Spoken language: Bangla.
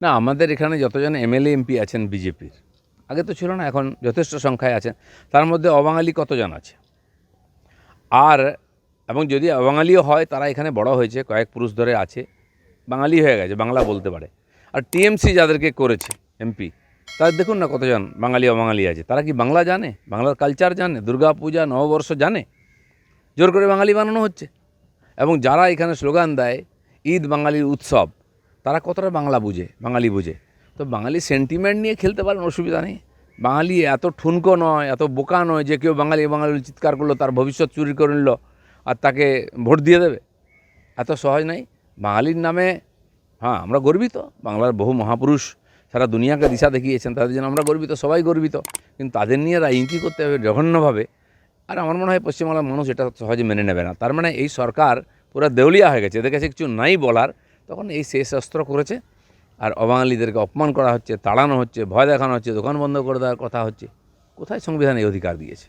না, আমাদের এখানে যতজন এমএলএ এমপি আছেন বিজেপির, আগে তো ছিল না, এখন যথেষ্ট সংখ্যায় আছেন। তার মধ্যে অবাঙালি কতজন আছে? আর এবং যদি অবাঙালিও হয়, তারা এখানে বড় হয়েছে, কয়েক পুরুষ ধরে আছে, বাঙালি হয়ে গেছে, বাংলা বলতে পারে। আর টিএমসি যাদেরকে করেছে এমপি, তাদের দেখুন না কতজন বাঙালি অবাঙালি আছে। তারা কি বাংলা জানে? বাংলার কালচার জানে? দুর্গা পূজা, নববর্ষ জানে? জোর করে বাঙালি বানানো হচ্ছে। এবং যারা এখানে স্লোগান দেয় ঈদ বাঙালির উৎসব, তারা কতটা বাংলা বুঝে, বাঙালি বুঝে? তো বাঙালি সেন্টিমেন্ট নিয়ে খেলতে পারেন, অসুবিধা নেই। বাঙালি এত ঠুনকো নয়, এত বোকা নয় যে কেউ বাঙালি বাঙালি চিৎকার করলো, তার ভবিষ্যৎ চুরি করে নিল আর তাকে ভোট দিয়ে দেবে। এত সহজ নাই। বাঙালির নামে হ্যাঁ, আমরা গর্বিত। বাংলার বহু মহাপুরুষ সারা দুনিয়াকে দিশা দেখিয়েছেন, তাদের জন্য আমরা গর্বিত, সবাই গর্বিত। কিন্তু তাদের নিয়ে রাজনীতি করতে হবে জঘন্যভাবে। আর আমার মনে হয় পশ্চিমবাংলার মানুষ এটা সহজে মেনে নেবে না। তার মানে এই সরকার পুরো দেউলিয়া হয়ে গেছে, এদের কাছে কিছু নাই বলার, তখন এই শেষ অস্ত্র করেছে। আর অবাঙালিদেরকে অপমান করা হচ্ছে, তাড়ানো হচ্ছে, ভয় দেখানো হচ্ছে, দোকান বন্ধ করে দেওয়ার কথা হচ্ছে। কোথায় সংবিধান এই অধিকার দিয়েছে?